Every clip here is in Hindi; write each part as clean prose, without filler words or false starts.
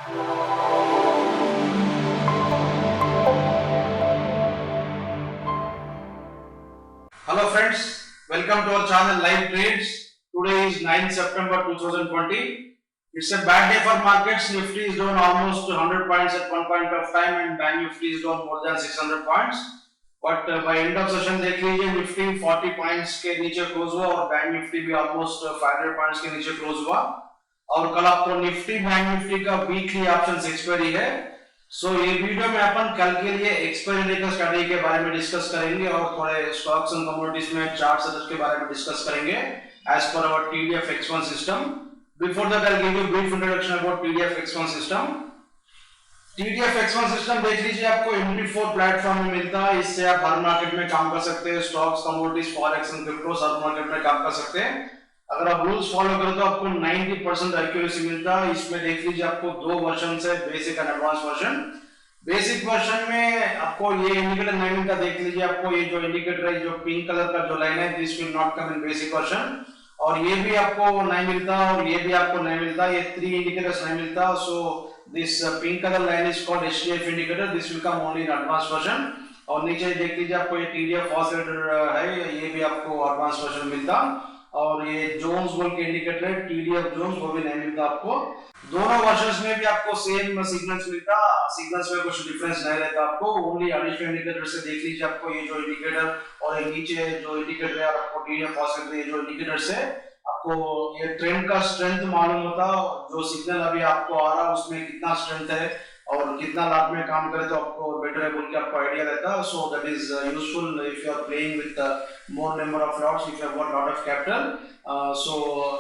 Hello friends, welcome to our channel Live Trades. Today is 9 September 2020. It's a bad day for markets. Nifty is down almost 100 points at one point of time and Bank Nifty is down more than 600 points. But by end of session देख लीजिए निफ्टी 40 पॉइंट्स के नीचे क्लोज हुआ और बैंक निफ्टी भी ऑलमोस्ट 500 पॉइंट्स के नीचे क्लोज हुआ। और कल आपको निफ्टी बैंक निफ्टी का वीकली ऑप्शंस एक्सपायरी है। सो ये वीडियो में अपन कल के लिए एक्सपायरी डेट स्ट्रेटजी के बारे में डिस्कस करेंगे और थोड़े स्टॉक्स एंड कमोडिटीज में चार्ट सेटअप के बारे में डिस्कस करेंगे as per our TDF X1 system. Before that I will give you brief introduction about TDF X1 system. TDF X1 system देख लीजिए, आपको एमडी 4 प्लेटफॉर्म में मिलता है। इससे आप हर मार्केट में काम कर सकते हैं, stocks, commodities, forex and crypto her market में काम कर सकते हैं। अगर आप रूल्स फॉलो करें तो आपको 90% एक्यूरेसी मिलता है। इसमें देख लीजिए आपको दो वर्जन है, basic and advance version. Basic version में आपको ये इंडिकेटर नहीं मिलता। देख लीजिए आपको ये जो इंडिकेटर है, जो पिंक कलर का जो लाइन है, this will not come in basic version. और ये भी आपको नहीं मिलता और ये भी आपको नहीं मिलता, ये 3 इंडिकेटर्स नहीं मिलता। So this pink colour line is called HDF indicator, this will come only in advance version. और नीचे देख लीजिए आपको ये TDF ऑसिलेटर है, ये भी आपको एडवांस वर्जन मिलता। और ये जोन्स बोल के इंडिकेटर है, TDF जोन्स, वो भी नहीं मिलता आपको। दोनों वर्जन्स में भी आपको सेम सिग्नल्स मिलता, सिग्नल्स में कुछ डिफरेंस नहीं रहता आपको। ओनली एडिशनल इंडिकेटर से देख लीजिए आपको ये जो इंडिकेटर और ये नीचे जो इंडिकेटर है, आपको TDF ऑसिलेटर ये जो इंडिकेटर से आपको ये ट्रेंड का स्ट्रेंथ मालूम होता। जो सिग्नल अभी आपको आ रहा है उसमें कितना स्ट्रेंथ है और कितना लाभ में काम करे तो आपको बेटर है बोल के आपको आइडिया रहता है। So that is useful if you are playing with more number of lots, if you have got lot of capital. So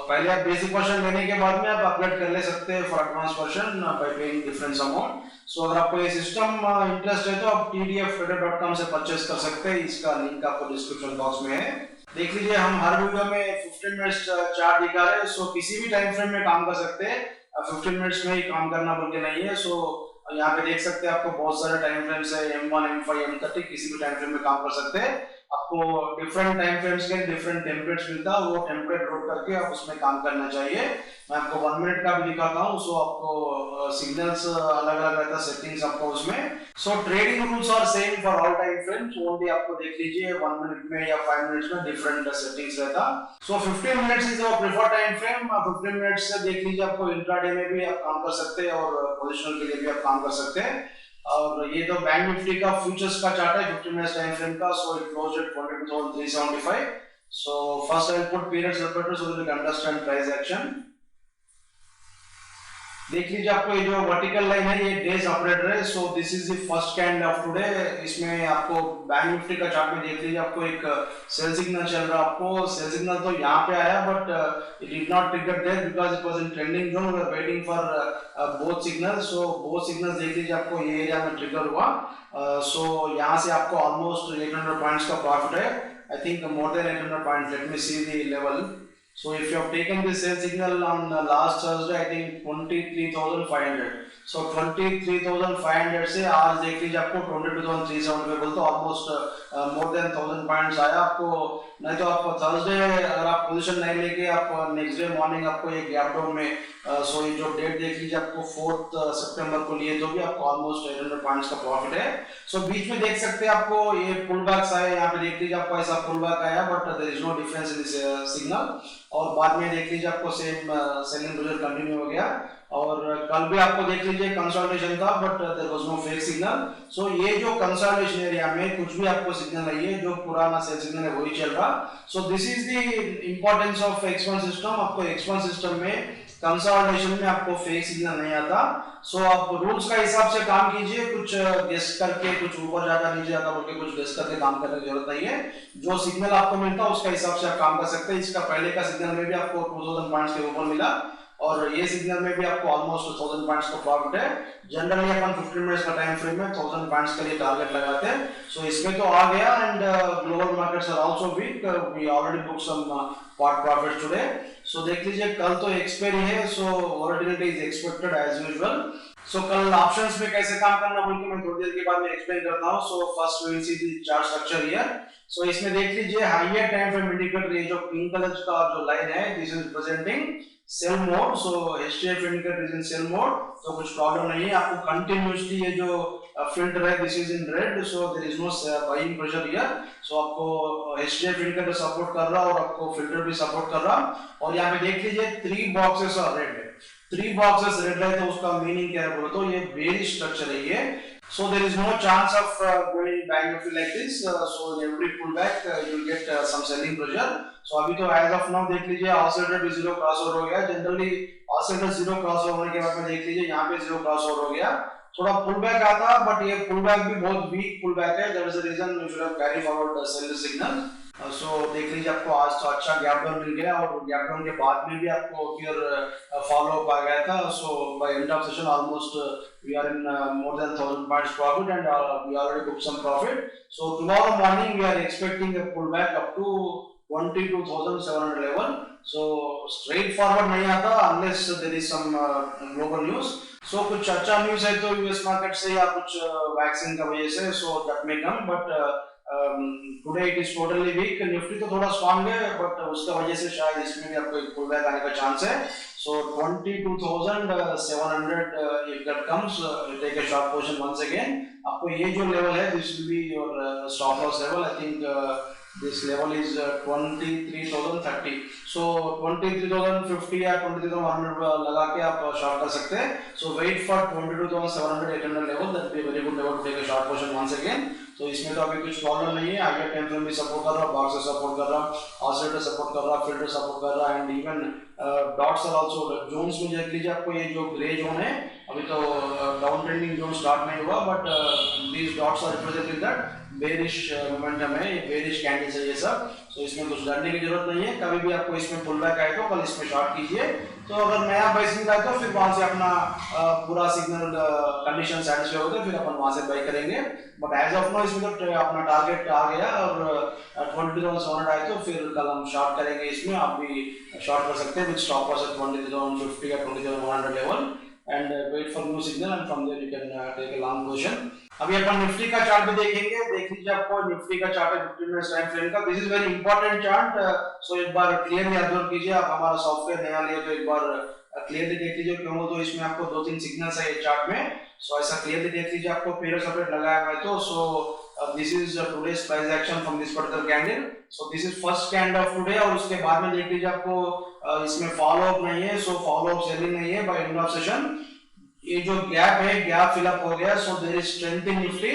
पहले आप बेसिक वर्जन लेने के बाद में आप अपग्रेड कर ले सकते हैं for advance version by paying difference amount. So अगर आपको ये सिस्टम इंटरेस्ट है तो आप tdftrader.com से परचेस कर सकते हैं। इसका लिंक आपको डिस्क्रिप्शन बॉक्स में है। देख लीजिए हम हर वीडियो में 15 मिनट्स चार्ट दिखा रहे हैं। सो किसी भी टाइम फ्रेम में काम कर सकते हैं, 15 मिनट्स में ही काम करना बोल के नहीं है। सो यहाँ पे देख सकते हैं आपको बहुत सारे टाइम फ्रेम्स है, M1, M5, M30, किसी भी टाइम फ्रेम में काम कर सकते हैं। आपको डिफरेंट टाइम फ्रेम्स के डिफरेंट टेम्पलेट्स मिलता है, वो टेम्पलेट लोड करके आप उसमें काम करना चाहिए। मैं आपको 1 मिनट का भी दिखाता हूँ। सो आपको सिग्नल्स अलग अलग रहता है, सेटिंग्स आपको उसमें। So trading rules are same for all time frames, only आपको देख लीजिए 1 मिनट में या 5 मिनट्स में डिफरेंट सेटिंग्स रहता। सो 15 minutes is our preferred time frame. 15 minutes से देख लीजिए आपको इंट्राडे में भी आप काम कर सकते हैं और पोजिशनल के लिए भी आप काम कर सकते हैं। और ये तो बैंक निफ्टी का फ्यूचर्स का चार्ट है 15 मिनट्स टाइम फ्रेम का। So it closed eight 42,375। So first I will put period separator so that you can understand price action. देख लीजिए आपको ये जो वर्टिकल लाइन है ये डेज ऑपरेटर है। So this is the first candle of today. इसमें आपको बैंक निफ्टी का चार्ट में देख लीजिए आपको एक सेल सिग्नल चल रहा है। आपको सेल सिग्नल तो यहाँ पे आया but it did not trigger there because it was in trending zone. We are waiting for both signals. So both signals देख लीजिए आपको ये एरिया में ट्रिगर हुआ। सो यहाँ से आपको ऑलमोस्ट 800 पॉइंट्स का प्रॉफिट है। I think more than 800 points. Let me see the level. So if you have taken this sell signal on last Thursday, I think 23,500. So 23,500 से आज देख लीजिए आपको 22,370 बोलते ऑलमोस्ट मोर देन 1000 पॉइंट्स आया आपको। नहीं तो आप थर्सडे अगर आप पोजीशन नहीं लेके आप नेक्स्ट डे मॉर्निंग आपको ये गैप डाउन में सो ये जो डेट देख लीजिए आपको 4 सितंबर को लिए तो भी आपको ऑलमोस्ट 800 पॉइंट्स का प्रॉफिट है। सो बीच में देख सकते हैं आपको ये पुल बैक्स आए, यहाँ पे देख लीजिए आपको ऐसा पुल बैक आया but there is no difference in this signal. और बाद में देख लीजिए आपको सेम सेलिंग प्रेशर कंटिन्यू हो गया। और कल भी आपको देख लीजिए कंसोलिडेशन था but there was no fake signal. So ये जो कंसोलिडेशन एरिया में कुछ भी आपको सिग्नल नहीं है, जो पुराना सेल सिग्नल है वही चल रहा। सो this is the importance of X1 system. आपको X1 सिस्टम में कंसोलिडेशन में आपको फेक सिग्नल नहीं आता। सो आप रूल्स का हिसाब से काम कीजिए, कुछ गेस करके कुछ ऊपर जाता नीचे जाता बोल के कुछ गेस करके काम करने की जरूरत नहीं है। जो सिग्नल आपको मिलता है उसका हिसाब से आप काम कर सकते हैं। इसका पहले का सिग्नल में भी आपको 2000 पॉइंट्स के ऊपर मिला और ये सिग्नल में भी आपको ऑलमोस्ट 1000 पॉइंट्स का प्रॉफिट है। जनरली अपन 15 मिनट्स का टाइम फ्रेम में 1000 पॉइंट्स के लिए टारगेट लगाते हैं। सो इसमें तो आ गया and global markets are also weak. We already book some part profit today. So देख लीजिए कल तो एक्सपायरी है, so volatility is expected as usual. So कल ऑप्शंस में कैसे काम करना बोल के मैं थोड़ी देर के बाद में एक्सप्लेन करता हूँ। So first we will see the chart structure here. So इसमें देख लीजिए हायर टाइम फ्रेम इंडिकेटर, ये जो पिंक कलर का जो लाइन है, this is representing sell mode. So HTF indicator is in sell mode, तो कुछ प्रॉब्लम नहीं है। आपको कंटिन्यूअसली ये जो फिल्टर है this is in red, so there is no buying pressure here. So आपको एचटीएफ इंडिकेटर सपोर्ट कर रहा और आपको फिल्टर भी सपोर्ट कर रहा। और यहाँ पे देख लीजिए 3 बॉक्सेस और रेड है, 3 boxes रेड है, तो उसका मीनिंग क्या है बोलो तो ये बेरिश स्ट्रक्चर है ये। So there is no chance of going back like this. So in every pullback you will get some selling pressure. So अभी तो as of now देख लीजिए ऑसिलेटर भी जीरो क्रॉसओवर हो गया। जनरली ऑसिलेटर जीरो क्रॉसओवर होने के बाद में देख लीजिए यहाँ पे जीरो क्रॉसओवर हो गया। थोड़ा पुलबैक आता, बट ये पुलबैक भी बहुत वीक पुलबैक है। That is the reason you should have carry forward sell signal. So देख लीजिए आपको आज तो अच्छा गैप डाउन मिल गया, और गैप डाउन के बाद में भी आपको फिर फॉलो अप आ गया था। So by end of session almost we are in more than 1000 points profit and we already book some profit. So tomorrow morning we are expecting a pullback up to 22,700 level. So straight forward नहीं आता unless there is some global news. So कुछ अच्छा न्यूज़ है तो यूएस मार्केट से या कुछ वैक्सीन का वजह से, so that may come, but today it is totally weak. Nifty तो थोड़ा स्ट्रांग है, बट उसका वजह से शायद इसमें भी आपको एक पुलबैक आने का चांस है। सो 22,700 if that comes, take a short position once again। आपको ये जो लेवल है this will be your stop loss level. I think this level is 23,030। so 23,050 या 23,100 लगा के आप शॉर्ट कर सकते हैं। so wait for 22,700 800 level, that be a very good level to take a short position once again। तो इसमें तो अभी कुछ प्रॉब्लम नहीं है। हायर टाइम फ्रेम भी सपोर्ट कर रहा, बॉक्स सपोर्ट कर रहा, ऑसिलेटर सपोर्ट कर रहा, फिल्टर सपोर्ट कर रहा, and even dots are also. Zones में देख लीजिए आपको ये जो ग्रे जोन है, अभी तो डाउन ट्रेंडिंग जोन स्टार्ट नहीं हुआ, but these dots are representing that bearish momentum है, ये बेरिश कैंडल्स है ये सब। सो इसमें कुछ डरने की जरूरत नहीं है। कभी भी आपको इसमें पुलबैक आए तो कल इसमें शॉर्ट कीजिए। तो अगर नया बाइसिंग आए तो फिर वहां से अपना पूरा सिग्नल कंडीशन सैटिस्फाई होता है, फिर अपन वहां से बाई करेंगे। बट एज ऑफ नाउ इसमें तो अपना टारगेट आ गया, और 22,700 आए तो फिर कल हम शॉर्ट करेंगे। इसमें आप भी शॉर्ट कर सकते हैं विद स्टॉप लॉस एट 20,050 या 20,100 level, and wait for new signal, and from there you can take a long position। अभी अपन निफ्टी का चार्ट भी देखेंगे। देख लीजिए आपको निफ्टी का चार्ट है 15 मिनट्स टाइम फ्रेम का। This is very important chart. So एक बार क्लियरली ऑब्जर्व कीजिए। आप हमारा सॉफ्टवेयर नया लिए तो एक बार क्लियरली देख लीजिए, क्यों तो इसमें आपको 2-3 सिग्नल्स है ये चार्ट में। सो ऐसा क्लियरली देख लीजिए। आपको पेयर सपोर्ट लगाया हुआ है तो सो this is today's price action from this particular candle. So this is first candle of today, और उसके बाद में देख लीजिए आपको इसमें फॉलो अप नहीं है। सो फॉलो अप सेलिंग नहीं है बाय एंड ऑफ सेशन। ये जो गैप है, गैप फिल अप हो गया। So there is strength in Nifty,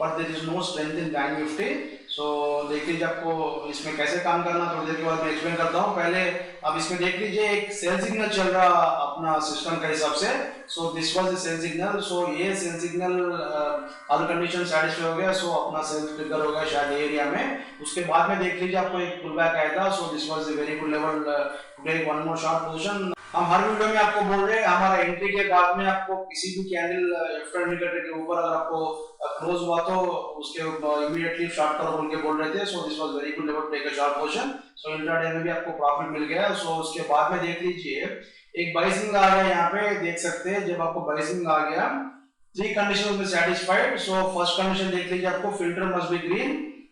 but there is no strength in bank Nifty. So देख लीजिए आपको इसमें कैसे काम करना, थोड़ी देर के बाद मैं एक्सप्लेन करता हूँ। पहले अब इसमें देख लीजिए एक सेल सिग्नल चल रहा अपना सिस्टम के हिसाब से। So this was the sell signal. So ये sell signal all condition satisfy हो गया। सो अपना सेल ट्रिगर हो गया शायद एरिया में। उसके बाद में देख लीजिए आपको एक पुलबैक आया था। So this was a very good level today, one more short position. हम हर वीडियो में आपको बोल रहे हैं हमारा एंट्री के बाद में आपको किसी भी कैंडल एफ्टर इंडिकेटर के ऊपर अगर आपको क्लोज हुआ तो उसके इमीडिएटली शॉर्ट करो बोल के बोल रहे थे। So this was very good level to take a short position. So intraday में भी आपको प्रॉफिट मिल गया। सो उसके बाद में देख लीजिए एक बाइसिंग आ गया, यहाँ पे देख सकते हैं। जब आपको बाइसिंग आ गया, 3 कंडीशन में सेटिस्फाइड। सो फर्स्ट कंडीशन देख लीजिए आपको filter must be green,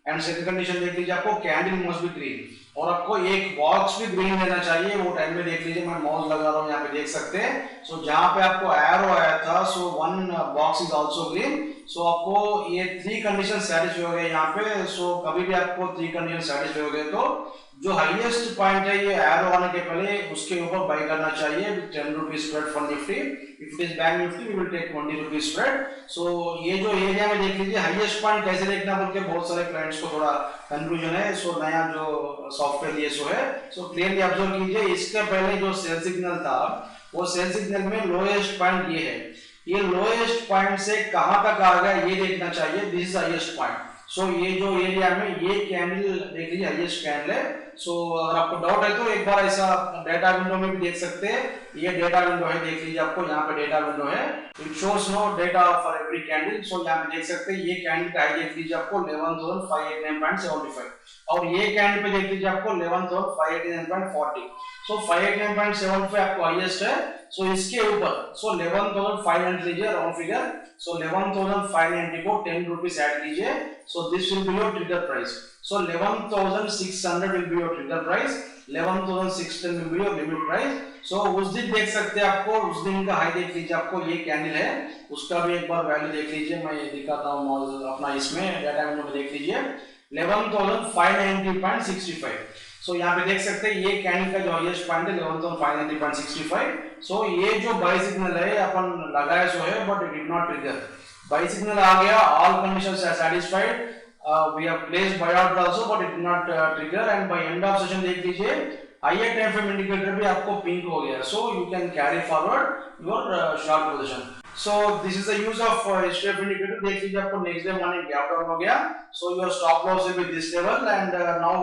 and second condition देख लीजिए आपको कैंडल मस्ट बी ग्रीन, और आपको एक बॉक्स भी ग्रीन लेना चाहिए। वो टाइम में देख लीजिए, मैं माउस लगा रहा हूँ यहाँ पे देख सकते हैं। सो जहाँ पे आपको एरो आया था, सो 1 बॉक्स इज आल्सो ग्रीन। सो आपको ये 3 कंडीशन सेटिस्फाई हो गए यहाँ पे। सो कभी भी आपको 3 कंडीशन सेटिस्फाई हो गए तो जो हाईएस्ट पॉइंट है ये एरो आने के पहले उसके ऊपर बाय करना चाहिए with 10 rupees spread for Nifty. If it is bank Nifty we will take 20 rupees spread. So ये जो एरिया में देख लीजिए हाईएस्ट पॉइंट कैसे देखना बोल के बहुत सारे क्लाइंट्स को थोड़ा कंफ्यूजन है। सो नया जो सॉफ्टवेयर लिए सो है, सो क्लियरली ऑब्जर्व कीजिए। इसके पहले जो सेल सिग्नल था वो सेल सिग्नल में लोएस्ट पॉइंट ये है। ये लोएस्ट पॉइंट से कहां तक आ गया ये देखना चाहिए। This is highest point. So ये जो एरिया में ये कैंडल देख लीजिए हाईएस्ट कैंडल है। सो अगर आपको डाउट है तो एक बार ऐसा डेटा विंडो में भी देख सकते हैं। ये डेटा विंडो है, देख लीजिए आपको यहाँ पे डेटा विंडो है, it shows no data for every candle. So यहाँ पे देख सकते हैं ये कैंडल का हाई देख लीजिए आपको 11,589.75 और ये कैंडल पे देख लीजिए आपको 11,589.40। सो 589.75 आपको हाईएस्ट है। सो इसके ऊपर सो 11,500 लीजिए राउंड फिगर। सो 11,590 को 10 रुपीज ऐड कीजिए। So this will be your trigger price. So 11,600 will be your trigger price, 11,610 will be your limit price. So उस दिन देख सकते हैं आपको, उस दिन का हाई देख लीजिए, आपको ये कैंडल है उसका भी एक बार वैल्यू देख लीजिए, मैं ये दिखाता हूँ अपना इसमें डाटा विंडो में देख लीजिए 11,590.65। सो यहाँ पे देख सकते हैं ये कैंडल का जो हाईएस्ट पॉइंट है 11,590.65। सो ये जो बाय सिग्नल है अपन लगाया सो है but it did not trigger, buy signal आ गया, all conditions are satisfied, we have placed buyout also but it did not trigger and by end of session देख लीजिए higher time frame indicator भी आपको pink हो गया, so you can carry forward your short position. So this is the use of HTF indicator, देख लीजिए आपको next day morning gap down हो गया, so your stop loss will be this level and now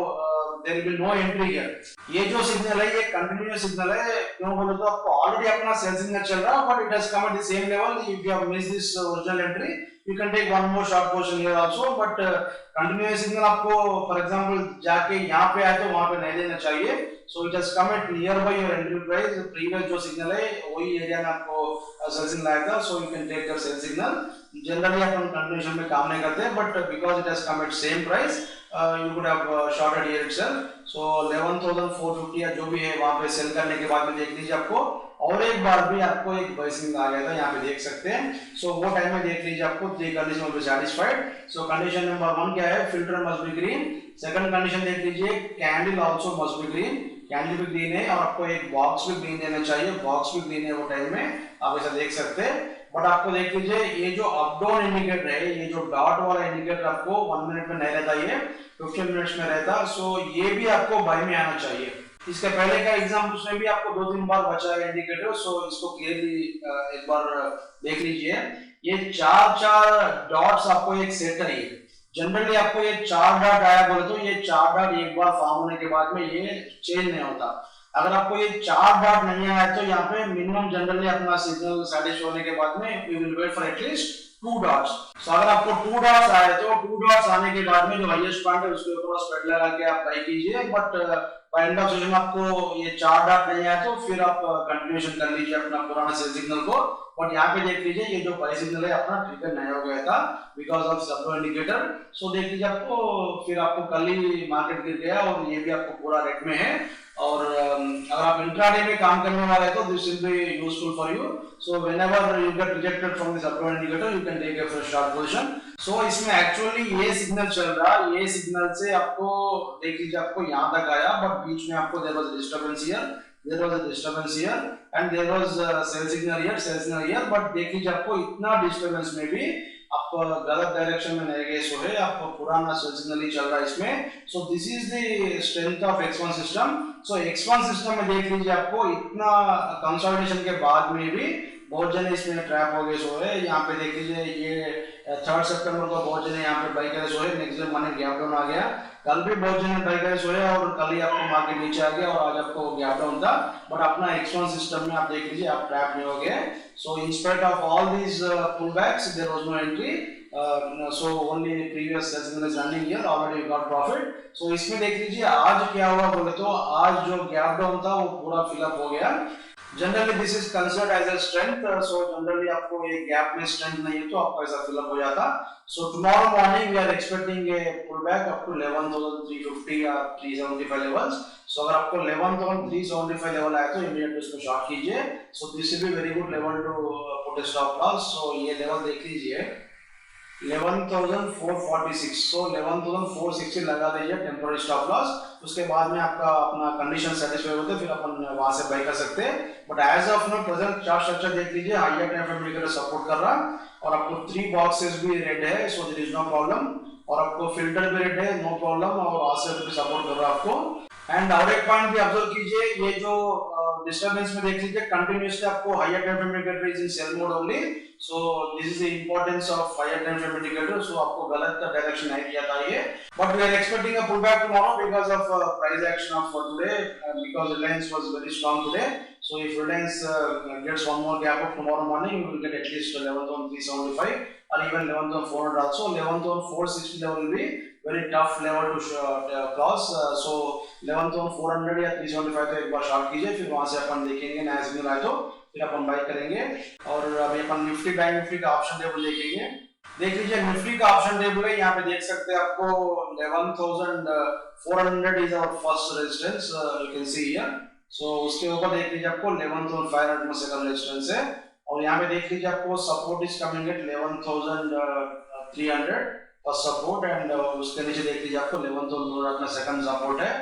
there will be no entry here. ये जो सिग्नल है ये कंटिन्यूअस सिग्नल है, क्यों बोले तो आपको ऑलरेडी अपना सेल सिग्नल चल रहा है but it has come at the same level. If you have missed this original entry you can take one more short position here also, but continuous signal आपको for example जाके यहाँ पे आए तो वहाँ पे नहीं लेना चाहिए. So it has come at nearby your entry price, previous जो signal है वही एरिया में आपको sell signal आया था, so you can take your sell signal. Generally upon continuation में काम नहीं करते, but because it has come at same price, you could have shorted here itself. So 11,450 या जो भी है वहाँ पे सेल करने के बाद में देख लीजिए आपको और एक बार भी आपको एक बाय सिग्नल आ गया था, यहाँ पे देख सकते हैं. सो वो टाइम में देख लीजिए आपको three condition will be satisfied. So condition number 1 क्या है, filter must be green. Second condition देख लीजिए candle also must be green, candle भी ग्रीन है और आपको एक बॉक्स भी ग्रीन देना चाहिए, बॉक्स भी ग्रीन है वो टाइम में आप ऐसा देख सकते हैं. बट आपको देख लीजिए ये जो अप डाउन इंडिकेटर है, ये जो डॉट वाला इंडिकेटर आपको 1 मिनट में नहीं रहता, ये 15 मिनट्स में रहता. सो ये भी आपको बाय में आना चाहिए. इसके पहले का एग्जाम उसमें भी आपको 2-3 बार बचा है इंडिकेटर. सो इसको क्लियरली एक बार देख लीजिए. ये 4 डॉट्स आपको एक सेट करिए. जनरली आपको ये 4 डॉट आया बोले तो ये 4 डॉट एक बार फॉर्म होने के बाद में ये चेंज नहीं होता. अगर आपको ये 4 डॉट नहीं आया तो यहाँ पे मिनिमम जनरली अपना सिग्नल सैटिस्फाई होने के बाद में we will wait for at least 2 dots. So अगर आपको 2 डॉट्स आए तो 2 डॉट्स आने के बाद में जो हाईएस्ट पॉइंट है उसके ऊपर स्प्रेड लगा के आप बाय कीजिए. But by end of session आपको ये 4 डॉट नहीं आया तो फिर आप कंटिन्यूएशन कर लीजिए अपना पुराना सेल सिग्नल को. बट यहाँ पे देख लीजिए ये जो बाय सिग्नल है अपना ट्रिगर नहीं हो गया था बिकॉज ऑफ सब इंडिकेटर. सो देख लीजिए आपको फिर आपको कल ही मार्केट गिर गया और ये भी आपको पूरा रेट में है. और अगर आप इंट्राडे में काम करने वाले हैं तो this will be useful for you. So whenever you get rejected from this upward indicator you can take a fresh short position. So इसमें एक्चुअली ये सिग्नल चल रहा, ये सिग्नल से आपको देख लीजिए आपको यहाँ तक आया बट बीच में आपको there was a disturbance here, there was a disturbance here and there was a cell signal here, but देख लीजिए आपको इतना डिस्टरबेंस में भी आप गलत डायरेक्शन में नहीं गए. सो है आपको पुराना सेल सिग्नल ही चल रहा है इसमें. सो this is the strength of X1 system. So X1 system में देख लीजिए आपको इतना कंसोलिडेशन के बाद में भी बहुत जने इसमें ट्रैप हो गए. सो है यहाँ पे देख लीजिए ये 3 सितंबर को बहुत जने यहाँ पे बाय करे. सो है next day money gap down आ गया, कल भी बहुत जने बाय करे. सो है और कल ही आपको मार्केट नीचे आ गया और आज आपको गैप डाउन था. बट अपना X1 सिस्टम में आप देख लीजिए आप ट्रैप नहीं हो गए. So in spite of all these pullbacks there was no entry. So only previous session is running here, already you got profit. So इसमें देख लीजिए आज क्या हुआ बोले तो आज जो गैप डाउन था वो पूरा फिलअप हो गया. Generally this is considered as a strength. So generally आपको ये गैप में स्ट्रेंथ नहीं है तो आपको ऐसा फिलअप हो जाता. So tomorrow morning we are expecting a pullback up to 11,350 या 375 लेवल्स. सो अगर आपको 11,375 लेवल आया तो इमीडिएटली उसको शॉर्ट कीजिए. So this will be very good level to put a stop loss. So ये लेवल देख लीजिए 11,446. सो 11,460 लगा दीजिए टेम्पोररी स्टॉप लॉस. उसके बाद में आपका अपना कंडीशन सेटिस्फाई होते फिर अपन वहां से बाय कर सकते हैं. But as of now present chart structure देख लीजिए higher time frame indicator support कर रहा और आपको 3 बॉक्सेस भी रेड है. So there is no problem और आपको फिल्टर भी रेड है, नो प्रॉब्लम और ऑसिलेटर भी सपोर्ट कर रहा है आपको. एंड और एक पॉइंट भी ऑब्जर्व कीजिए ये जो डिस्टरबेंस में देख लीजिए कंटिन्यूअसली आपको higher time frame indicator is in sell mode only. So this is the importance of higher time frame indicator. So आपको गलत डायरेक्शन नहीं दिया था ये. But we are expecting a pullback tomorrow because of price action of today because Reliance was very strong today. So if Reliance gets one more gap up tomorrow morning, we will get at least 11,375 or even 11,400 also. 11,460 level will be very tough level to cross. So 11,400 या 375 तो एक बार शॉर्ट कीजिए, फिर वहां से अपन देखेंगे नया सिग्नल आए तो फिर अपन बाय करेंगे। और अभी अपन निफ्टी बैंक निफ्टी का ऑप्शन टेबल देखेंगे। देख लीजिए निफ्टी का ऑप्शन टेबल है, यहाँ पे देख सकते हैं आपको 11,400 is our first resistance, you can see here. So उसके ऊपर देख लीजिए आपको 11,500 में सेकंड रेजिस्टेंस है, और यहाँ पे देख लीजिए आपको support is coming at 11,300 first support, and उसके नीचे देख लीजिए आपको 11,200 अपना सेकंड सपोर्ट है।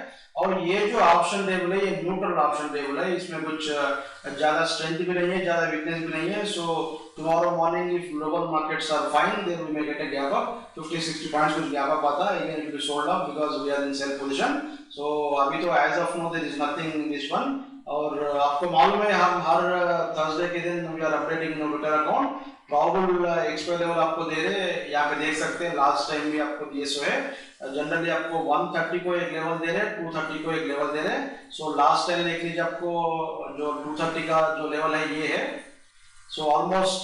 और ये जो ऑप्शन टेबल है ये न्यूट्रल ऑप्शन टेबल है, इसमें कुछ ज्यादा स्ट्रेंथ भी नहीं है, ज्यादा वीकनेस भी नहीं है। सो tomorrow morning if global markets are fine, then we may get a gap up 50-60 points कुछ gap up आता है, again it will be sold off because we are in sell position. So अभी तो as of now there is nothing in this one। और आपको मालूम है हम हर थर्सडे के दिन we are updating Twitter account, probable expire level आपको दे रहे, यहाँ पे देख सकते हैं लास्ट टाइम भी आपको दिए सो है। जनरली आपको 130 को एक लेवल दे रहे, 230 को एक लेवल दे रहे। सो लास्ट टाइम देख लीजिए आपको जो 230 का जो लेवल है ये है। सो ऑलमोस्ट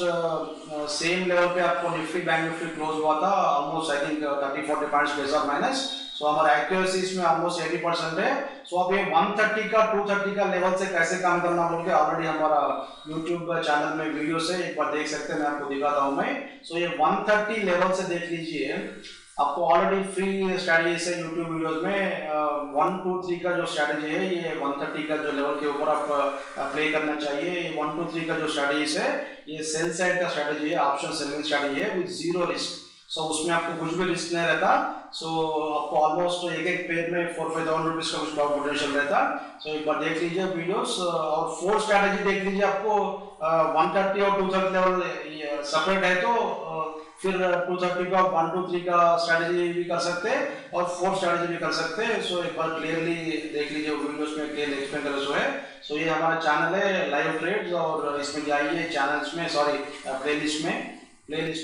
सेम लेवल पे आपको निफ्टी बैंक निफ्टी क्लोज हुआ था, almost I think 30-40 points plus और माइनस। सो हमारा एक्यूरेसी इसमें ऑलमोस्ट 80% है। सो अब ये 130 का 230 का लेवल से कैसे काम करना बोल के ऑलरेडी हमारा यूट्यूब चैनल में वीडियो से एक बार देख सकते हैं, मैं आपको दिखाता हूँ मैं। सो ये 130 लेवल से देख लीजिए, आपको ऑलरेडी फ्री स्ट्रैटेजी से यूट्यूब वीडियोस में 1 2 3 का जो स्ट्रैटेजी है ये 130 का जो लेवल के ऊपर आप प्ले करना चाहिए। 1 2 3 का जो स्ट्रैटेजी है ये सेल साइड का स्ट्रैटेजी है, ऑप्शन सेलिंग स्ट्रैटेजी है विद जीरो रिस्क। सो उसमें आपको कुछ भी रिस्क नहीं रहता। सो आपको ऑलमोस्ट एक पेज में 4-5,000 रुपीज का कुछ प्रॉफिट पोटेंशियल रहता। सो एक बार देख लीजिए वीडियोस, और 4 स्ट्रैटेजी देख लीजिए। आपको 130 और 230 लेवल सेपरेट है, तो फिर 230 का 1 2 3 का स्ट्रैटेजी भी कर सकते हैं और 4 स्ट्रैटेजी भी कर सकते हैं। सो एक बार क्लियरली देख लीजिए वीडियोस में क्लियर एक्सप्लेन करे सो है। सो ये हमारा चैनल है लाइव ट्रेड्स, और इसमें जाइए चैनल्स में, सॉरी प्लेलिस्ट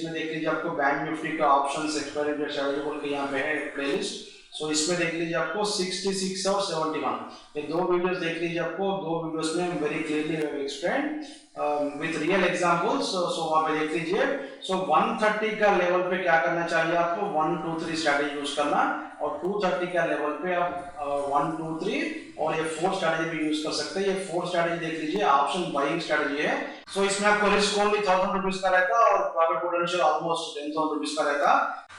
में देख लीजिए आपको बैंक निफ्टी का ऑप्शंस एक्सपायरी डेट स्ट्रैटेजी बोल के यहाँ पे है प्लेलिस्ट। सो इसमें देख लीजिए आपको 66 और 71 ये 2 वीडियोस देख लीजिए। आपको 2 वीडियोस में very clearly explain with real examples. So वहां पे देख लीजिए। सो 130 का लेवल पे क्या करना चाहिए आपको, 1 2 3 स्ट्रैटेजी यूज करना, और 230 का लेवल पे आप 1 2 3 और ये 4 स्ट्रैटेजी भी यूज कर सकते हैं। ये 4 स्ट्रैटेजी देख लीजिए, ऑप्शन बाइंग स्ट्रैटेजी है। सो इसमें आपको रिस्क ओनली 1000 रुपीज का रहता है और प्रॉफिट पोटेंशियल ऑलमोस्ट 10,000 रुपीज का रहता।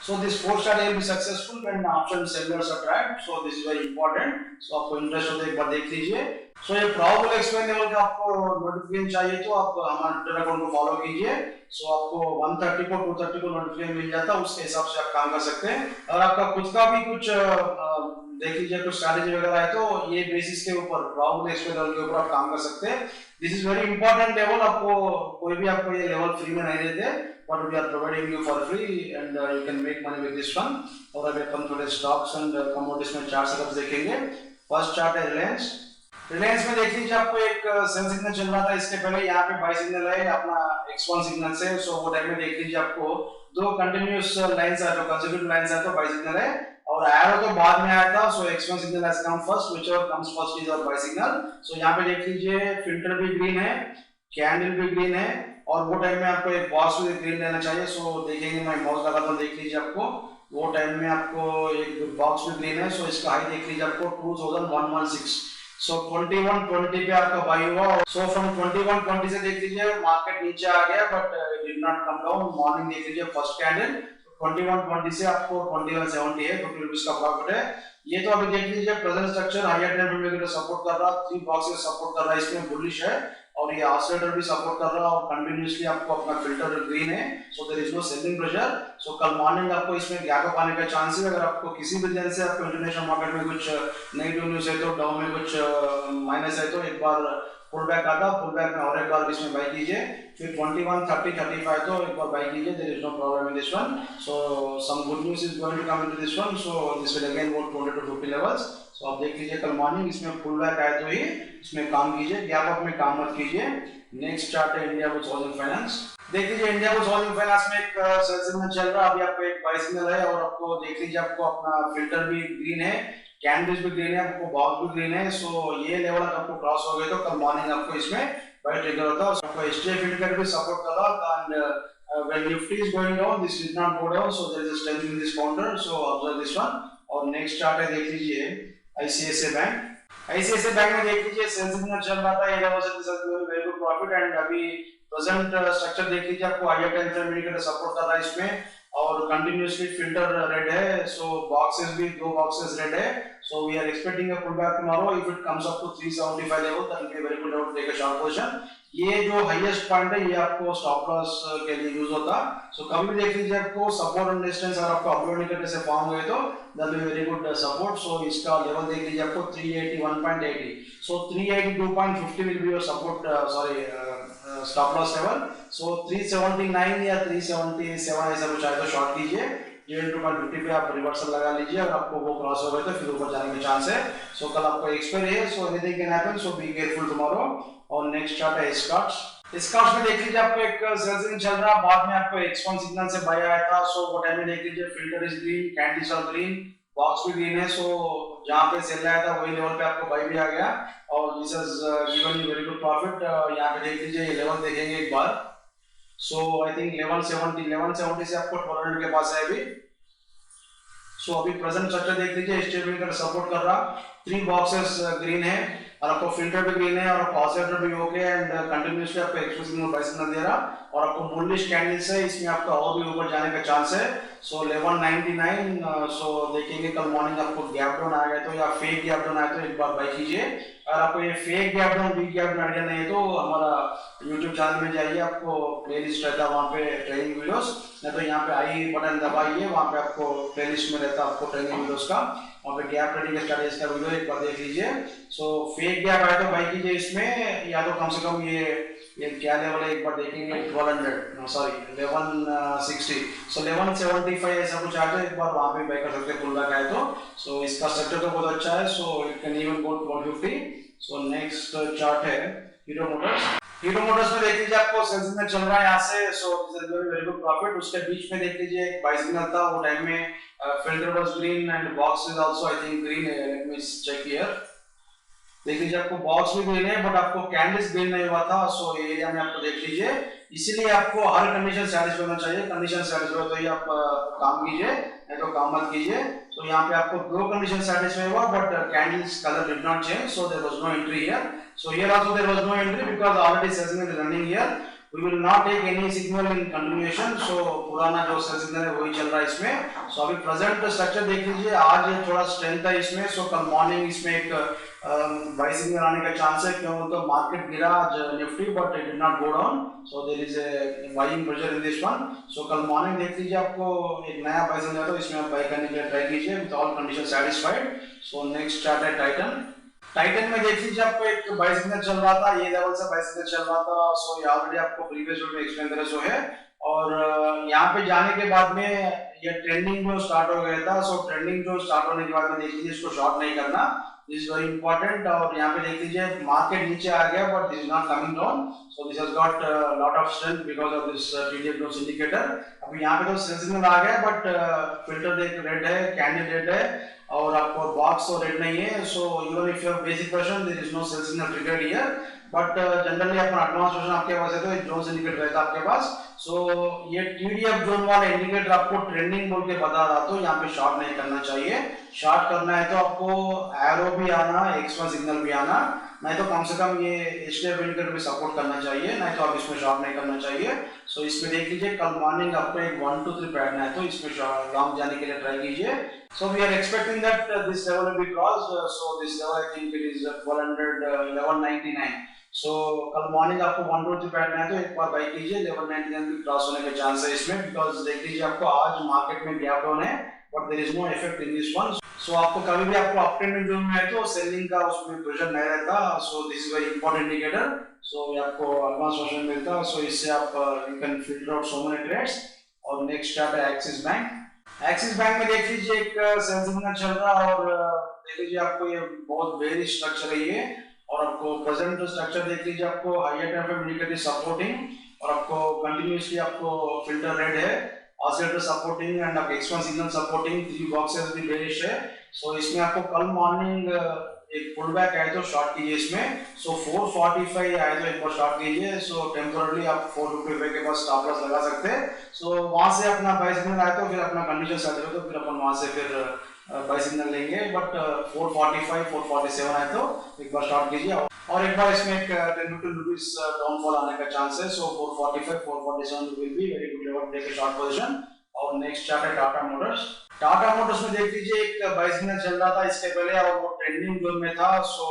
So this 4 strategy will be successful when option sellers are tracked. So this is very important. So आपको इंटरेस्ट हो तो एक बार देख लीजिए। So ये प्रॉबल एक्सपायर लेवल का आपको नोटिफिकेशन चाहिए तो आप हमारे ट्विटर अकाउंट को फॉलो कीजिए। सो आपको 130 को 230 को नोटिफिकेशन मिल जाता है, उसके हिसाब से आप काम कर सकते हैं। और आपका खुद का भी कुछ देख लीजिए कुछ स्ट्रैटेजी वगैरह है तो ये बेसिस के ऊपर प्रॉबल एक्सपायर लेवल के ऊपर आप काम कर सकते हैं। This is very important level. आपको कोई भी आपको ये लेवल फ्री में नहीं देते, but we are providing you for free and you can make money with this one। और अभी अपन थोड़े स्टॉक्स एंड कमोडिटीज में चार्ट सेटअप देखेंगे। फर्स्ट चार्ट है रिलायंस। रिलायंस में देख लीजिए आपको एक सेल सिग्नल चल रहा था, इसके पहले यहाँ पे बाय सिग्नल है अपना X1 सिग्नल से। सो वो टाइम में देख लीजिए आपको 2 कंटिन्यूअस लाइंस है, 2 कंसेक्यूटिव लाइंस है तो बाय सिग्नल है, और एरो तो बाद में आया था। So X1 signal has come first, whichever comes first is our buy signal. So यहाँ पे देख लीजिए फिल्टर भी ग्रीन है, कैंडल भी ग्रीन है, और वो टाइम में आपको एक बॉक्स भी ग्रीन लेना चाहिए। सो देखेंगे, मैं माउस लगाता हूं, देख लीजिए आपको वो टाइम में आपको एक बॉक्स भी ग्रीन है। सो इसका हाई देख लीजिए आपको 2116। सो 2120 पे आपका बाय हुआ। सो फ्रॉम 2120 से देख लीजिए मार्केट नीचे आ गया, but did not come down. Morning देख लीजिए फर्स्ट कैंडल 2120 से आपको 2170 है, 50 रुपीस का प्रॉफिट है। ये तो अभी देख लीजिए प्रेजेंट स्ट्रक्चर हायर ट्रेंड में सपोर्ट कर रहा, 3 बॉक्सेस सपोर्ट कर रहा है, इसमें बुलिश है, और ये ऑसिलेटर भी सपोर्ट कर रहा है, और कंटिन्यूअसली आपको अपना फिल्टर ग्रीन है। So there is no selling pressure. So कल मॉर्निंग आपको इसमें गैप अप आने का चांस है। अगर आपको किसी भी रीजन से आपको इंटरनेशनल मार्केट में कुछ नेगेटिव न्यूज़ है तो, डाउन में कुछ माइनस है तो एक बार पुल बैक आता, पुल बैक में और एक बार इसमें बाय कीजिए। फिर 21 30 35 तो एक बार बाय कीजिए, there is no problem in this one. So some good news is going to come into this one. So this will again go 20 to 50 levels. So आप देख लीजिए कल मॉर्निंग इसमें पुल बैक आए तो ही इसमें काम कीजिए, गैप अप में काम मत कीजिए। नेक्स्ट चार्ट है इंडिया बुल्स हाउसिंग फाइनेंस। देख लीजिए इंडिया बुल्स हाउसिंग फाइनेंस में एक सेल सिग्नल चल रहा है, अभी आपको एक बाय सिग्नल है, और आपको देख लीजिए आपको अपना फिल्टर भी ग्रीन है, कैंडल्स भी ग्रीन है, आपको बॉक्स भी ग्रीन है। सो ये लेवल आपको क्रॉस हो गए तो कल मॉर्निंग आपको इसमें बाय ट्रिगर होता है। आपको एचडीएफ इंडिकेटर भी सपोर्ट कर रहा and when nifty is going down, this did not go down, so there is a strength in this counter, so observe this one। और नेक्स्ट चार्ट है, देख लीजिए आईसीआईसीआई बैंक। आईसीआईसीआई बैंक में देख लीजिए सेल सिग्नल चल रहा था, ये लेवल से वेरी गुड प्रॉफिट एंड अभी प्रेजेंट स्ट्रक्चर देख लीजिए, आपको higher time frame indicator support कर रहा है इसमें और कंटिन्यूअसली फिल्टर रेड है। सो बॉक्सेस भी दो बॉक्सेस रेड है। So we are expecting a pull back tomorrow if it comes up to 375 level, that will be very good level to take a short position. ये जो हाईएस्ट पॉइंट है ये आपको स्टॉप लॉस के लिए यूज होता। सो कभी भी देख लीजिए आपको सपोर्ट एंड रेजिस्टेंस और आपको अपवर्ड इंडिकेटर से फॉर्म हुए तो that will be very good support. So इसका लेवल देख लीजिए आपको 381.80। सो 382.50 will be your support, sorry stop loss level. So 379 या 377 ऐसा कुछ आए तो शॉर्ट कीजिए। 2.50 पे आप रिवर्सल लगा लीजिए, अगर आपको वो क्रॉस हो गए तो फिर ऊपर जाने के चांस है। सो कल आपको एक्सपायरी है, so anything can happen, so be careful tomorrow. और नेक्स्ट चार्ट है स्कॉट्स में देख लीजिए आपको एक सेल सिग्नल चल रहा, बाद में आपको एक्स1 सिग्नल से बाय आया था। सो वो टाइम में देख लीजिए filter is green, candles are green, box भी ग्रीन है। सो जहां पे सेल आया था वही लेवल पे आपको बाय भी आ गया और this has given you very good profit. यहां पे देख लीजिए ये लेवल देखेंगे एक बार। सो आई थिंक 1170 से आपको 1200 के पास है अभी। सो अभी प्रेजेंट स्ट्रक्चर देख लीजिए, स्टेबल कर सपोर्ट कर रहा, 3 बॉक्सेस ग्रीन है और आपको फिल्टर भी ग्रीन है और आपको ऑसिलेटर भी ओके एंड कंटिन्यूअसली आपको एक्सप्रेस सिग्नल बाय सिग्नल दे रहा और आपको बुलिश कैंडल्स है, इसमें आपका और भी ऊपर जाने का चांस है। सो 1199। सो देखेंगे कल मॉर्निंग आपको गैप डाउन आ गया तो या फेक गैप डाउन आया तो एक बार बाय कीजिए। अगर आपको ये fake gap down weak gap down idea नहीं है तो हमारा YouTube चैनल में जाइए, आपको प्लेलिस्ट रहता है वहाँ पे ट्रेनिंग वीडियोस, नहीं तो यहाँ पे आई बटन दबाइए, वहाँ पे आपको प्लेलिस्ट में रहता है आपको ट्रेनिंग वीडियोस का, वहाँ पे गैप ट्रेडिंग स्ट्रेटजीज का वीडियो एक बार देख लीजिए। सो फेक गैप आया तो बाय कीजिए इसमें, या तो कम से कम ये क्या लेवल है एक बार देखेंगे, 1200 सॉरी 1160। सो 1175 ऐसा कुछ आया तो एक बार वहाँ पे बाय कर सकते हैं पुल बैक आए तो। सो इसका स्ट्रक्चर तो बहुत अच्छा है, so it can even go to 150। So next chart है हीरो मोटर्स। हीरो मोटर्स में देख लीजिए आपको सेल सिग्नल चल रहा है यहाँ से, सो वेरी गुड प्रॉफिट। उसके बीच में देख लीजिए एक बाय सिग्नल था, वो टाइम में filter was green and box is also I think green. Let me check here, देख लीजिए आपको बॉक्स भी ग्रीन है बट आपको कैंडल्स ग्रीन नहीं हुआ था। सो एरिया में आपको देख लीजिए, इसीलिए आपको हर कंडीशन सैटिस्फाई होना चाहिए। कंडीशन सैटिस्फाई हो तो ही आप काम कीजिए, नहीं तो काम मत कीजिए। तो यहाँ पे आपको दो कंडीशन सैटिस्फाई हुआ but candles colour did not change, so there was no entry here. So here also there was no entry because already sell signal is running here. We will not take any signal in continuation, so पुराना जो सेल सिग्नल है वही चल रहा है इसमें। सो अभी प्रेजेंट स्ट्रक्चर देख लीजिए, आज थोड़ा स्ट्रेंथ है इसमें। सो कल मॉर्निंग इसमें एक बाय सिग्नल आने का चांस है, क्यों तो मार्केट गिरा आज Nifty but it did not go down, so there is a buying pressure in this one. So कल मॉर्निंग देख लीजिए आपको एक नया बाय सिग्नल है तो इसमें आप बाय करने के लिए ट्राई कीजिए with all condition satisfied. So next chart है टाइटन में देख लीजिए आपको एक बाय सिग्नल चल रहा था, ये लेवल से बाय सिग्नल चल रहा था। सो ये ऑलरेडी आपको प्रीवियस वीडियो में एक्सप्लेन करा सो है, और यहाँ पे जाने के बाद में ये ट्रेंडिंग जो स्टार्ट हो गया था। सो ट्रेंडिंग जो स्टार्ट होने के बाद में देख लीजिए इसको शॉर्ट नहीं करना, दिस इज वेरी इंपॉर्टेंट। और यहाँ पे देख लीजिए मार्केट नीचे आ गया but this is not coming down, so this has got lot of strength because of this TDF growth indicator. अभी यहाँ पे तो सेल सिग्नल आ गया बट फिल्टर देख रेड है, कैंडल रेड है और आपको बॉक्स तो रेड नहीं है। So even if you have basic version there is no sell signal triggered here, but generally अपन एडवांस वर्जन आपके पास है तो एक जोन इंडिकेटर रहता है आपके पास। सो ये TDF जोन वाला इंडिकेटर आपको ट्रेंडिंग बोल के बता रहा, तो यहाँ पे शॉर्ट नहीं करना चाहिए। शॉर्ट करना है तो आपको एरो भी आना, X1 सिग्नल भी आना, नहीं तो कम से कम ये HDF इंडिकेटर भी सपोर्ट करना चाहिए, नहीं तो आप इसमें शॉर्ट नहीं करना चाहिए। सो इसमें देख लीजिए कल मॉर्निंग आपको एक 1 2 3 पैटर्न है तो इसमें लॉन्ग जाने के लिए ट्राई कीजिए। So we are expecting that this level will be crossed. So this level I think it is 1199. So कल मॉर्निंग आपको 1 2 3 पैटर्न है तो एक बार बाय कीजिए, 1199 भी क्रॉस होने के चांस है इसमें, बिकॉज देख लीजिए आपको आज मार्केट में गैप डाउन है but there is no effect in this one. So आपको कभी भी आपको अप ट्रेंड जोन में है तो सेलिंग का उसमें प्रेशर नहीं रहता। So this is very important indicator. So ये आपको एडवांस वर्जन मिलता है, सो इससे आप you can filter out so many trades. और नेक्स्ट चार्ट है एक्सिस बैंक। एक्सिस बैंक में देख लीजिए एक सेल सिग्नल चल रहा और देख लीजिए आपको ये बहुत वेरी स्ट्रक्चर है ये, और आपको प्रेजेंट स्ट्रक्चर देख लीजिए आपको higher time frame indicator supporting और आपको कंटिन्यूअसली आपको फिल्टर रेड है, ऑसिलेटर सपोर्टिंग एंड आपको X1 सिग्नल सपोर्टिंग, 3 बॉक्सेस भी बेरिश है। सो इसमें आपको कल मॉर्निंग एक पुल बैक आए तो शॉर्ट कीजिए इसमें। सो 445 आए तो एक बार शॉर्ट कीजिए। सो टेम्पोरली आप 455 के पास स्टॉप लॉस लगा सकते हैं। सो वहां से अपना बाय सिग्नल आए तो फिर अपना कंडीशन सेट हो तो फिर अपन वहां से फिर बाय सिग्नल लेंगे। बट 445 447 आए तो एक बार शॉर्ट कीजिए। और एक बार इसमें एक 10-15 रुपीज डाउनफॉल आने का चांस है। So 445 447 will be very good level take short position. और नेक्स्ट चार्ट है टाटा मोटर्स। टाटा मोटर्स में देख लीजिए एक बाय सिग्नल चल रहा था इसके पहले और वो ट्रेंडिंग जोन में था। सो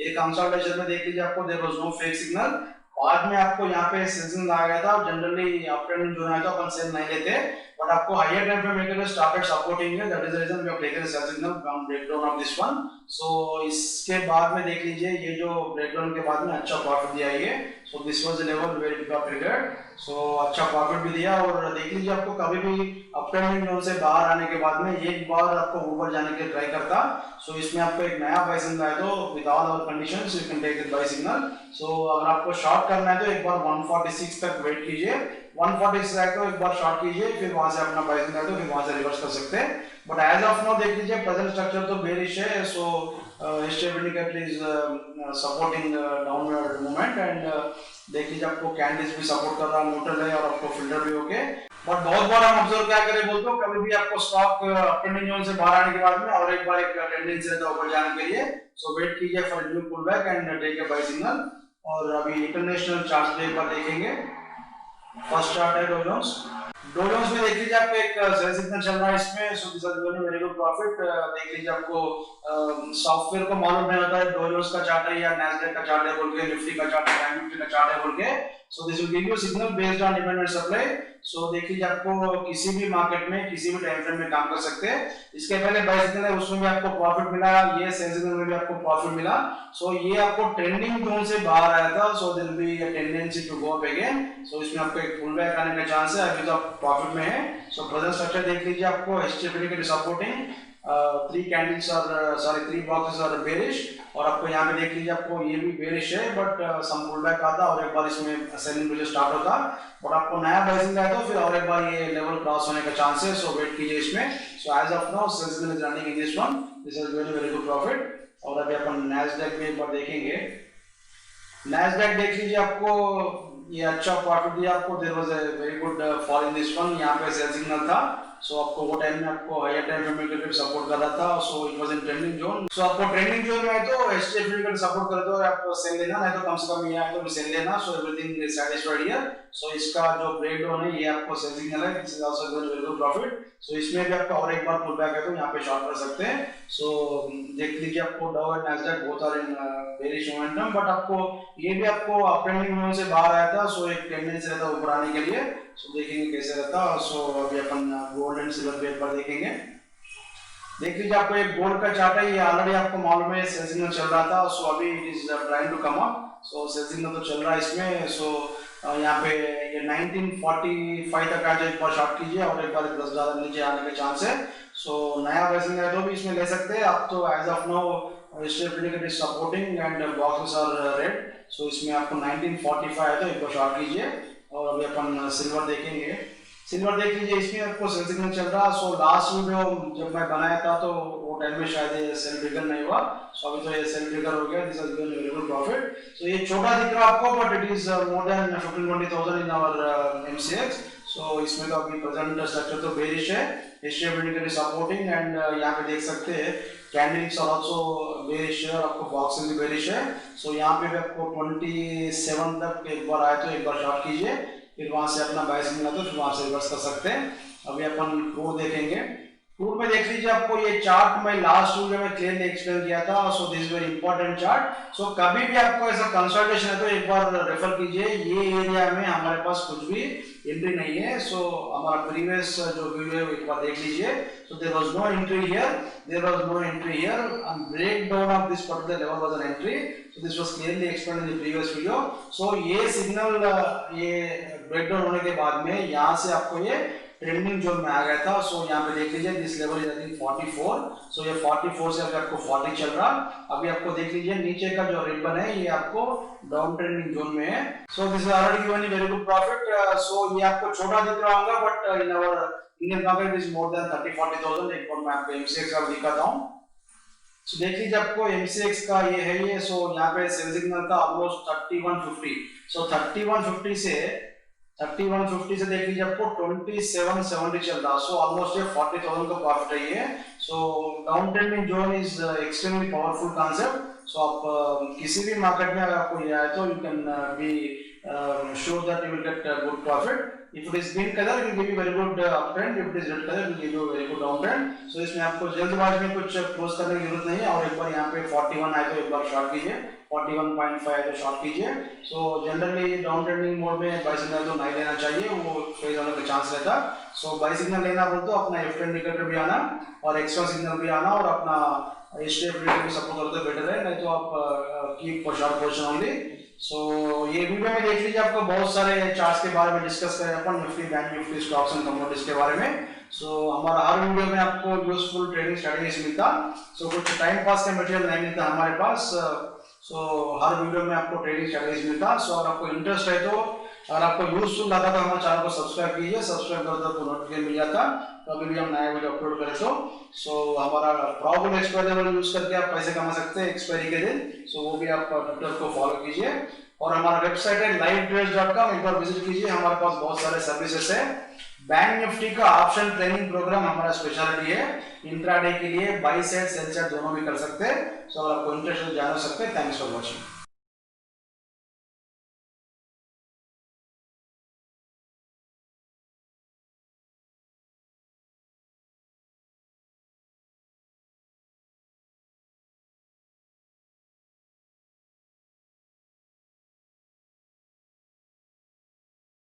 ये कंसोलिडेशन में देख लीजिए आपको there was no fake signal. बाद में आपको यहाँ पे सेल सिग्नल आ गया था। जनरली अप ट्रेंडिंग जोन आया तो अपन सेल नहीं लेते, बट आपको higher time frame maker started supporting है, that is the reason we have taken sell signal from breakdown of this one. So इसके बाद में देख लीजिए ये जो ब्रेकडाउन के बाद में अच्छा प्रॉफिट दिया ये। So this was the level where it got triggered. So अच्छा प्रॉफिट भी दिया। और देख लीजिए आपको कभी भी अप ट्रेंडिंग जोन से बाहर आने के बाद में एक बार आपको ऊपर जाने के लिए ट्राई करता। सो इसमें आपको एक नया बाय सिग्नल आया तो with all our conditions you can take it buy signal. So अगर आपको शॉर्ट करना है तो एक बार 146 तक वेट कीजिए। 146 आए तो एक बार शॉर्ट कीजिए, फिर वहां से अपना बाय सिग्नल तो फिर वहां से रिवर्स कर सकते हैं। बट एज ऑफ नाउ देख लीजिए प्रेजेंट स्ट्रक्चर तो बेरिश है। So hysteric indicator is supporting downward movement and देख लीजिए आपको कैंडल्स भी सपोर्ट कर रहा है, न्यूट्रल है और आपको फिल्टर भी ओके। बट बहुत बार हम ऑब्जर्व क्या करें बोलते हो, कभी भी आपको स्टॉक ट्रेंडिंग जोन से बाहर आने के बाद में और एक बार एक टेंडेंसी रहता है ऊपर जाने के लिए। सो वेट कीजिए for new pull back and take a buy signal. और अभी इंटरनेशनल चार्ट पे एक बार देखेंगे। फर्स्ट चार्ट है डो जोन्स। डो जोन्स में देख लीजिए आपको एक सेल सिग्नल चल रहा है इसमें। सो this is very good profit. देख लीजिए आपको सॉफ्टवेयर को मालूम नहीं होता है डो जोन्स का चार्ट है या नैस्डैक का चार्ट है बोल के, निफ्टी का चार्ट है, बैंक निफ्टी का चार्ट है बोल के। So this will give you signal based on demand and supply. So देख लीजिए आपको किसी भी मार्केट में किसी भी टाइम फ्रेम में काम कर सकते हैं। इसके पहले बाय सिग्नल है उसमें भी आपको प्रॉफिट मिला, ये सेल सिग्नल में भी आपको प्रॉफिट मिला। सो ये आपको ट्रेंडिंग जोन से बाहर आया था। So there will be a tendency to go up again. So इसमें आपको एक पुल बैक आने का चांस है, अभी तो आप प्रॉफिट में है। सो प्रेजेंट स्ट्रक्चर देख लीजिए आपको हिस्टेरिक सपोर्टिंग, 3 कैंडल्स और सॉरी 3 बॉक्सेस और बेरिश। और आपको यहाँ पे देख लीजिए आपको ये भी बेरिश है बट सम पुल बैक आता और एक बार इसमें सेलिंग भी स्टार्ट होता। बट आपको नया बाइसिंग आया तो फिर और एक बार ये लेवल क्रॉस होने का चांस है। सो वेट कीजिए इसमें। So as of now sell signal is running in this one. This is very good profit. और अभी अपन नैस्डैक भी एक बार देखेंगे। नैस्डैक देख लीजिए आपको ये अच्छा प्रॉफिट दिया आपको। There was a very good fall in this one. यहाँ पे सेल सिग्नल था। सो आपको वो टाइम में आपको हायर टाइम फ्रेम में सपोर्ट कर रहा था। So it was in trending zone. So आपको ट्रेंडिंग जोन में है तो एचडीएफसी का सपोर्ट कर दो, आपको सेल लेना, नहीं तो कम से कम ये आए तो भी सेल लेना। So everything is satisfied here. So इसका जो ब्रेकडाउन है ये आपको सेल सिग्नल है। This is also very good profit. So इसमें भी आपका और एक बार पुल बैक है तो यहाँ पे शॉर्ट कर सकते हैं। सो देख लीजिए आपको Dow and Nasdaq both are in bearish momentum, but आपको ये भी आपको अप ट्रेंडिंग जोन से बाहर आया था। सो एक टेंडेंसी रहता है ऊपर आने के लिए। सो देखेंगे कैसे रहता। सो अभी अपन गोल्ड एंड सिल्वर पे एक बार देखेंगे। देख लीजिए आपको एक गोल्ड का चार्ट है, ये ऑलरेडी आपको मालूम है सेल सिग्नल चल रहा था। सो अभी it is trying to come up. So sell signal तो चल रहा है इसमें। सो यहाँ पे ये 1945 तक आ जाए एक बार शॉर्ट कीजिए और एक बार 10 नीचे आने के चांस है। सो नया बाइसिंग है तो भी इसमें ले सकते हैं आप। तो as of now stability is supporting and boxes are red. So इसमें आपको 1945 है तो एक बार शॉर्ट कीजिए। और अभी अपन सिल्वर देखेंगे। सिल्वर देख लीजिए इसमें आपको सेल सिग्नल चल रहा। सो लास्ट वीडियो जब मैं बनाया था तो वो टाइम में शायद ये सेल ट्रिगर नहीं हुआ। सो अभी तो ये सेल ट्रिगर हो गया। This is very good profit. So ये छोटा दिख रहा है आपको but it is more than 15-20,000 in our MCX. So इसमें तो अभी प्रेजेंट स्ट्रक्चर तो बेरिश है, हिस्टेरिक सपोर्टिंग एंड यहाँ पे देख सकते हैं कैंडल्स और आल्सो बेरिश है और आपको बॉक्सिंग भी बेरिश है। सो यहाँ पे भी आपको 27 तक एक बार आए तो एक बार शॉर्ट कीजिए, फिर वहां से अपना बाय सिग्नल तो फिर वहां से रिवर्स कर सकते हैं। अभी अपन क्रूड देखेंगे। क्रूड में देख लीजिए आपको ये चार्ट मैं लास्ट वीडियो में क्लियरली एक्सप्लेन किया था। So this very important chart. So कभी भी आपको ऐसा कंसल्टेशन है तो एक बार रेफर कीजिए। ये एरिया में हमारे पास कुछ भी एंट्री नहीं है। सो हमारा प्रीवियस जो वीडियो है एक बार देख लीजिए। So there was no entry here, there was no entry here and breakdown of this particular level was an entry. So this was clearly explained in the previous video. So ये सिग्नल ये ब्रेकडाउन होने के बाद में यहाँ से आपको ये ट्रेंडिंग जोन में आ गया था। सो यहाँ पे देख लीजिए this level is I think 44। सो ये 44 से अभी आपको 40 चल रहा। अभी आपको देख लीजिए नीचे का जो रिबन है ये आपको डाउन ट्रेंडिंग जोन में है। So this is already given very good profit. So ये आपको छोटा दिख रहा होगा but in our Indian market is more than 30-40,000। एक बार मैं आपको एमसीएक्स का दिखाता हूँ। सो देख लीजिए आपको MCX का ये है ये, सो यहाँ पे सेल सिग्नल था ऑलमोस्ट 3150, सो 3150 से देख लीजिए आपको 2770 चल रहा, सो ऑलमोस्ट ये 40,000 का प्रॉफिट है ये। So down trending zone is extremely powerful concept. So आप किसी भी मार्केट में अगर आपको ये आए तो you can be sure that you will get good profit. If it is green color, it will give you very good uptrend. If it is red color, it will give you very good downtrend. So इसमें आपको जल्दबाजी में कुछ क्लोज करने की जरूरत नहीं है, और एक बार यहाँ पे 41 आए तो एक बार शॉर्ट कीजिए, 41.5 आए तो शॉर्ट कीजिए। So generally down trending mode में बाय सिग्नल तो नहीं लेना चाहिए, वो फेल होने का चांस रहता। सो बाय सिग्नल लेना बोल तो अपना एफ इंडिकेटर भी आना और एक्स्ट्रा सिग्नल भी आना और अपना HTF भी सपोर्ट करते बेटर है, नहीं तो आप कीप शॉर्ट पोजीशन ओनली। सो ये वीडियो में देख लीजिए, आपको बहुत सारे चार्ट्स के बारे में डिस्कस करें अपन, Nifty, bank Nifty, stocks and commodities के बारे में। सो हमारा हर वीडियो में आपको यूजफुल ट्रेडिंग स्ट्रेटजीज मिलता, सो कुछ टाइम पास का मटेरियल नहीं मिलता हमारे पास। सो हर वीडियो में आपको ट्रेडिंग स्ट्रेटजीज मिलता। सो अगर आपको इंटरेस्ट है तो, अगर आपको यूजफुल लगा तो हमारे चैनल को सब्सक्राइब कीजिए, सब्सक्राइब करते तो नोटिफिकेशन मिल जाता कभी भी हम नया वीडियो अपलोड करें तो। सो हमारा प्रॉब्लम एक्सपायरेबल यूज करके आप पैसे कमा सकते हैं एक्सपायरी के दिन, सो वो भी आप ट्विटर को फॉलो कीजिए। और हमारा वेबसाइट है livetrades.com, एक बार विजिट कीजिए, हमारे पास बहुत सारे सर्विसेज है। बैंक निफ्टी का ऑप्शन ट्रेनिंग प्रोग्राम हमारा स्पेशलिटी है, इंट्राडे के लिए बाई साइड सेल साइड दोनों भी कर सकते हैं। सो अगर आपको इंटरेस्ट है जान सकते हैं। Thanks for watching.